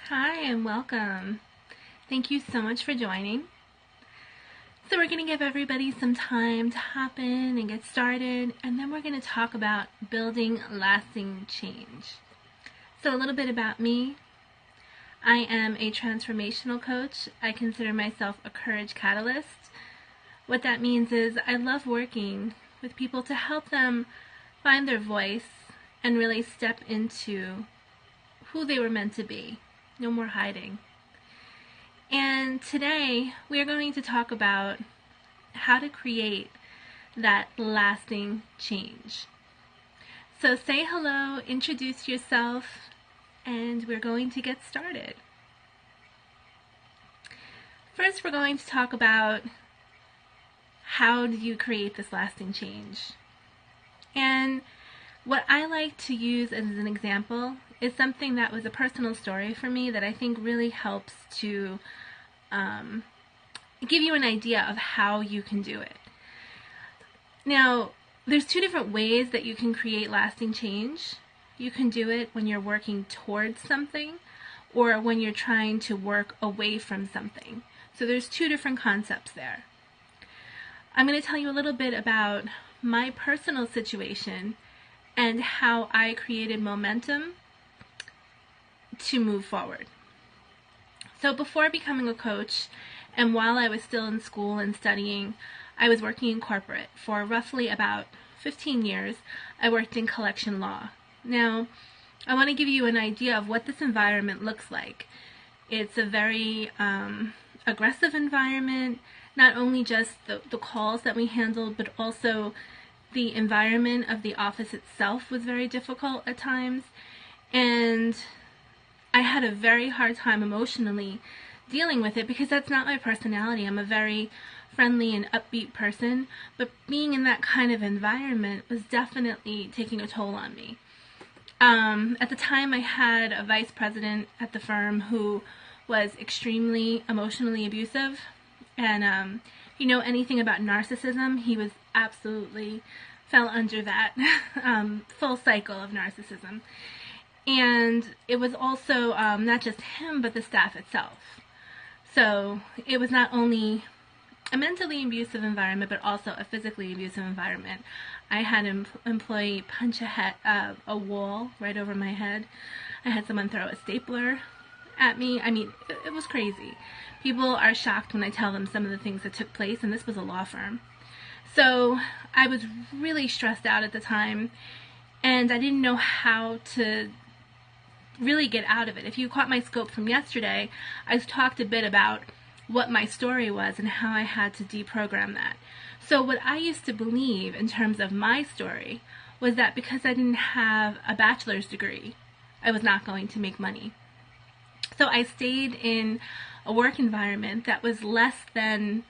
Hi and welcome. Thank you so much for joining. So we're going to give everybody some time to hop in and get started, and then we're going to talk about building lasting change. So a little bit about me. I am a transformational coach. I consider myself a courage catalyst. What that means is I love working with people to help them find their voice and really step into who they were meant to be. No more hiding. And today we are going to talk about how to create that lasting change. So say hello, introduce yourself, and we're going to get started. First, we're going to talk about how do you create this lasting change. And what I like to use as an example is something that was a personal story for me that I think really helps to give you an idea of how you can do it. Now, there's two different ways that you can create lasting change. You can do it when you're working towards something or when you're trying to work away from something. So there's two different concepts there. I'm going to tell you a little bit about my personal situation and how I created momentum to move forward. So before becoming a coach, and while I was still in school and studying, I was working in corporate for roughly about 15 years. I worked in collection law. Now, I want to give you an idea of what this environment looks like. It's a very aggressive environment, not only just the calls that we handled, but also the environment of the office itself was very difficult at times. And I had a very hard time emotionally dealing with it because that's not my personality. I'm a very friendly and upbeat person, but being in that kind of environment was definitely taking a toll on me. At the time, I had a vice president at the firm who was extremely emotionally abusive, and if you know anything about narcissism, he was absolutely fell under that full cycle of narcissism. And it was also not just him, but the staff itself. So it was not only a mentally abusive environment, but also a physically abusive environment. I had an employee punch a wall right over my head. I had someone throw a stapler at me. I mean, it was crazy. People are shocked when I tell them some of the things that took place, and this was a law firm. So I was really stressed out at the time, and I didn't know how to really get out of it. If you caught my scope from yesterday, I talked a bit about what my story was and how I had to deprogram that. So what I used to believe in terms of my story was that because I didn't have a bachelor's degree, I was not going to make money. So I stayed in a work environment that was less than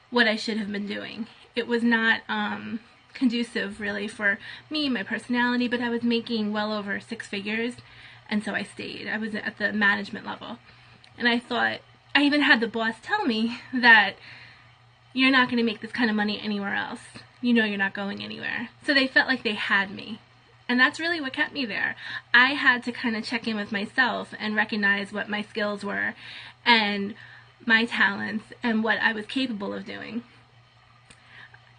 what I should have been doing. It was not conducive really for me, my personality, but I was making well over 6 figures, and so I stayed. I was at the management level. And I thought, I even had the boss tell me that you're not going to make this kind of money anywhere else. You know you're not going anywhere. So they felt like they had me. And that's really what kept me there. I had to kind of check in with myself and recognize what my skills were and my talents and what I was capable of doing.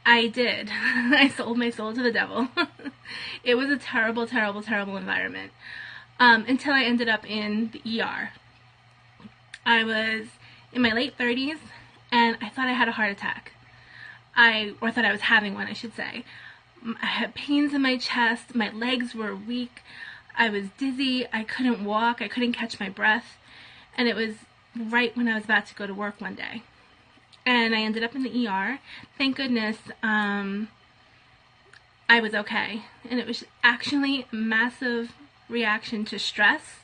I did. I sold my soul to the devil. It was a terrible, terrible, terrible environment. Until I ended up in the ER. I was in my late 30s, and I thought I had a heart attack. Or thought I was having one, I should say. I had pains in my chest, my legs were weak, I was dizzy, I couldn't walk, I couldn't catch my breath, and it was right when I was about to go to work one day. And I ended up in the ER. Thank goodness I was okay. And it was actually a massive reaction to stress,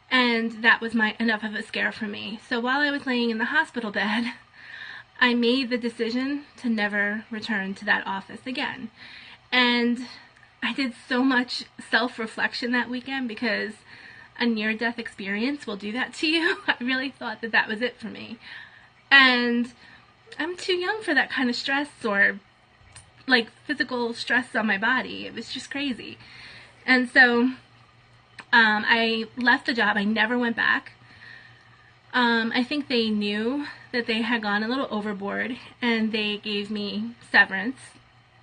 and that was enough of a scare for me. So while I was laying in the hospital bed, I made the decision to never return to that office again. And I did so much self-reflection that weekend because a near-death experience will do that to you. I really thought that that was it for me. And I'm too young for that kind of stress or like physical stress on my body. It was just crazy. And so I left the job. I never went back. I think they knew that they had gone a little overboard, and they gave me severance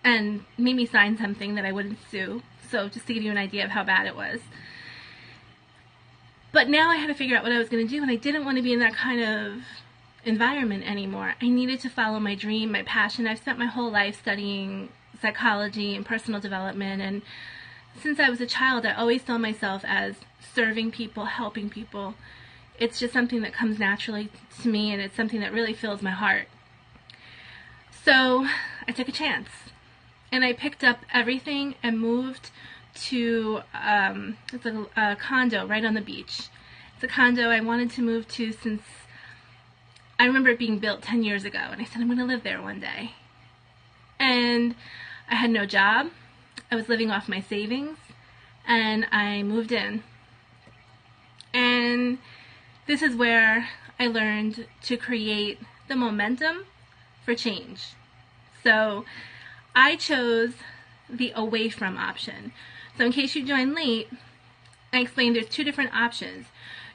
and made me sign something that I wouldn't sue. So just to give you an idea of how bad it was. But now I had to figure out what I was going to do, and I didn't want to be in that kind of environment anymore. I needed to follow my dream, my passion. I've spent my whole life studying psychology and personal development, and since I was a child, I always saw myself as serving people, helping people. It's just something that comes naturally to me, and it's something that really fills my heart. So I took a chance, and I picked up everything and moved to it's a condo right on the beach. It's a condo I wanted to move to since I remember it being built 10 years ago, and I said I'm going to live there one day. And I had no job. I was living off my savings, and I moved in. And this is where I learned to create the momentum for change. So I chose the away from option. So in case you joined late, I explained there's two different options.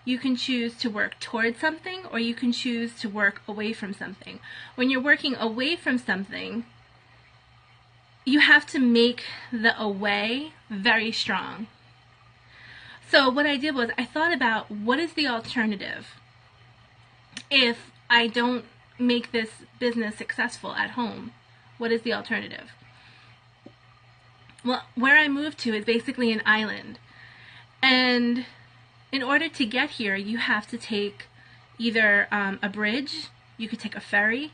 You can choose to work towards something, or you can choose to work away from something. When you're working away from something, you have to make the away very strong. So what I did was I thought about what is the alternative if I don't make this business successful at home. What is the alternative? Well, where I moved to is basically an island. And in order to get here, you have to take either a bridge, you could take a ferry,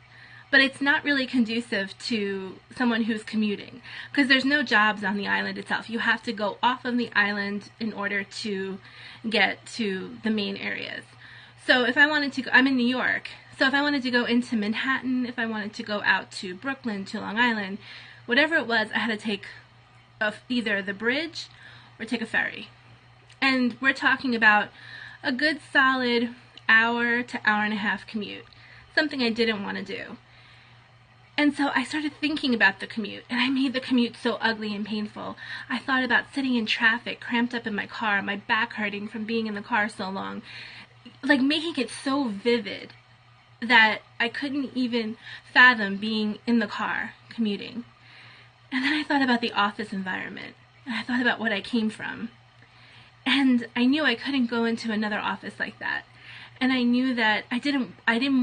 but it's not really conducive to someone who's commuting because there's no jobs on the island itself. You have to go off of the island in order to get to the main areas. So if I wanted to go, I'm in New York, so if I wanted to go into Manhattan, if I wanted to go out to Brooklyn, to Long Island, whatever it was, I had to take either the bridge or take a ferry. And we're talking about a good solid hour to hour and a half commute, something I didn't want to do. And so I started thinking about the commute, and I made the commute so ugly and painful. I thought about sitting in traffic, cramped up in my car, my back hurting from being in the car so long, like making it so vivid that I couldn't even fathom being in the car commuting. And then I thought about the office environment, and I thought about what I came from. And I knew I couldn't go into another office like that. And I knew that I didn't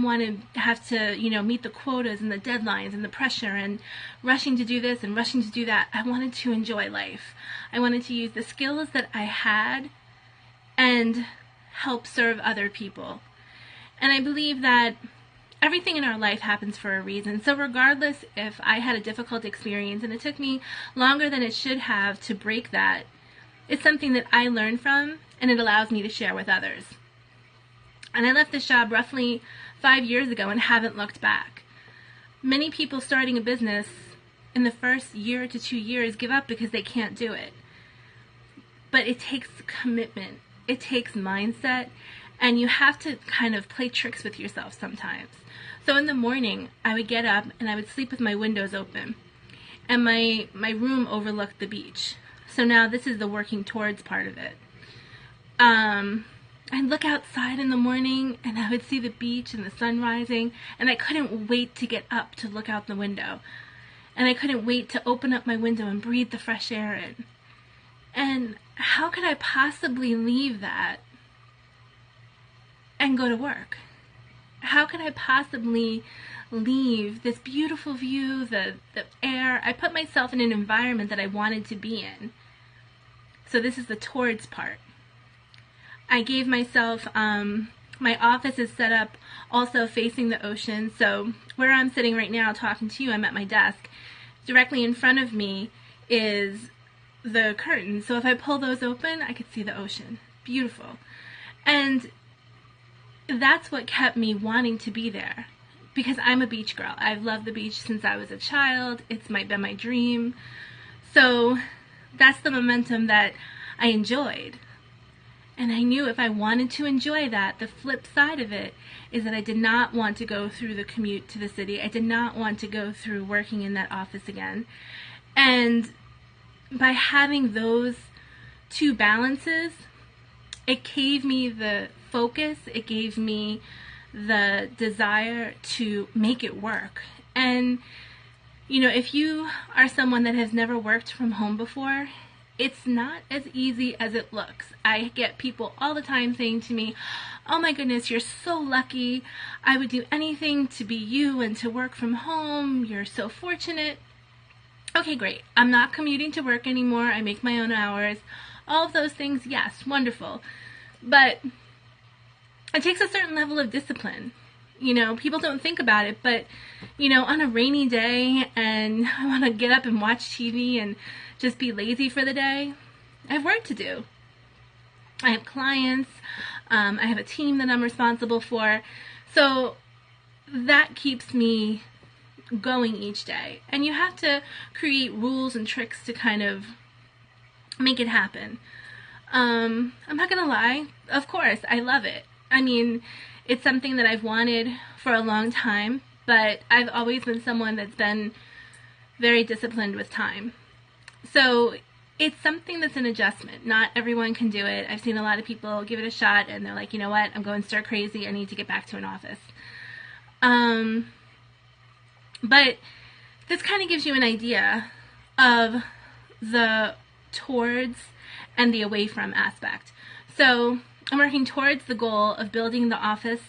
want to have to, meet the quotas and the deadlines and the pressure and rushing to do this and rushing to do that. I wanted to enjoy life. I wanted to use the skills that I had and help serve other people. And I believe that everything in our life happens for a reason. So regardless if I had a difficult experience and it took me longer than it should have to break that, it's something that I learned from, and it allows me to share with others. And I left this job roughly 5 years ago and haven't looked back. Many people starting a business in the first year to 2 years give up because they can't do it. But it takes commitment. It takes mindset, and you have to kind of play tricks with yourself sometimes. So in the morning, I would get up and I would sleep with my windows open, and my room overlooked the beach. So now this is the working towards part of it. I'd look outside in the morning and I would see the beach and the sun rising, and I couldn't wait to get up to look out the window. And I couldn't wait to open up my window and breathe the fresh air in. And how could I possibly leave that and go to work? How could I possibly leave this beautiful view, the air? I put myself in an environment that I wanted to be in. So this is the towards part. I gave myself, my office is set up also facing the ocean. So where I'm sitting right now talking to you, I'm at my desk. Directly in front of me is the curtains. So if I pull those open, I could see the ocean. Beautiful. And that's what kept me wanting to be there, because I'm a beach girl. I've loved the beach since I was a child. It's been my dream. So that's the momentum that I enjoyed. And I knew if I wanted to enjoy that, the flip side of it is that I did not want to go through the commute to the city. I did not want to go through working in that office again. And by having those two balances, it gave me the focus, it gave me the desire to make it work. And you know, if you are someone that has never worked from home before, it's not as easy as it looks. I get people all the time saying to me, oh my goodness, you're so lucky. I would do anything to be you and to work from home. You're so fortunate. Okay, great. I'm not commuting to work anymore. I make my own hours. All of those things, yes, wonderful. But it takes a certain level of discipline. You know, people don't think about it, but, you know, on a rainy day and I want to get up and watch TV and just be lazy for the day, I have work to do. I have clients, I have a team that I'm responsible for, so that keeps me going each day. And you have to create rules and tricks to kind of make it happen. I'm not gonna lie, of course, I love it. I mean, it's something that I've wanted for a long time, but I've always been someone that's been very disciplined with time. So it's something that's an adjustment. Not everyone can do it. I've seen a lot of people give it a shot and they're like, you know what, I'm going stir crazy. I need to get back to an office. But this kind of gives you an idea of the towards and the away from aspect. So I'm working towards the goal of building the office,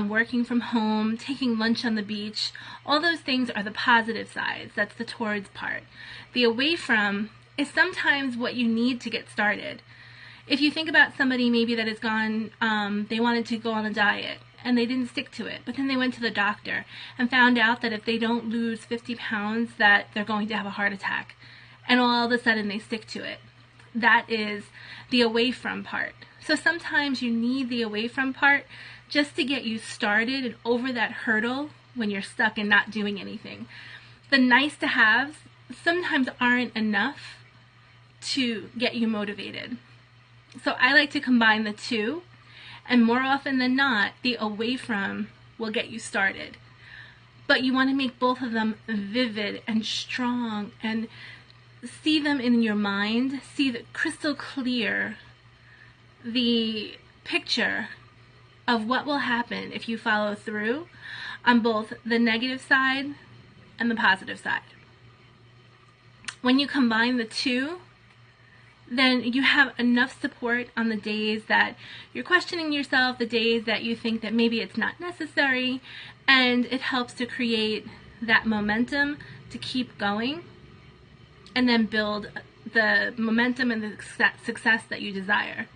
working from home, taking lunch on the beach. All those things are the positive sides. That's the towards part. The away from is sometimes what you need to get started. If you think about somebody maybe that has gone, they wanted to go on a diet and they didn't stick to it, but then they went to the doctor and found out that if they don't lose 50 pounds that they're going to have a heart attack, and all of a sudden they stick to it. That is the away from part. So sometimes you need the away from part just to get you started and over that hurdle when you're stuck and not doing anything. The nice to haves sometimes aren't enough to get you motivated. So I like to combine the two, and more often than not, the away from will get you started. But you want to make both of them vivid and strong and see them in your mind, see the crystal clear the picture of what will happen if you follow through on both the negative side and the positive side. When you combine the two, then you have enough support on the days that you're questioning yourself, the days that you think that maybe it's not necessary, and it helps to create that momentum to keep going and then build the momentum and the success that you desire.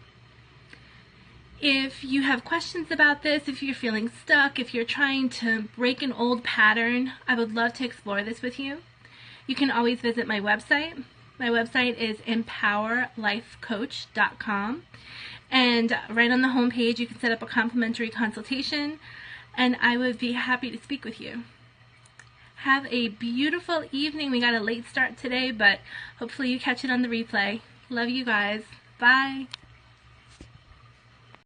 If you have questions about this, if you're feeling stuck, if you're trying to break an old pattern, I would love to explore this with you. You can always visit my website. My website is empowerlifecoach.com, and right on the home page you can set up a complimentary consultation, and I would be happy to speak with you. Have a beautiful evening. We got a late start today, but hopefully you catch it on the replay. Love you guys. Bye.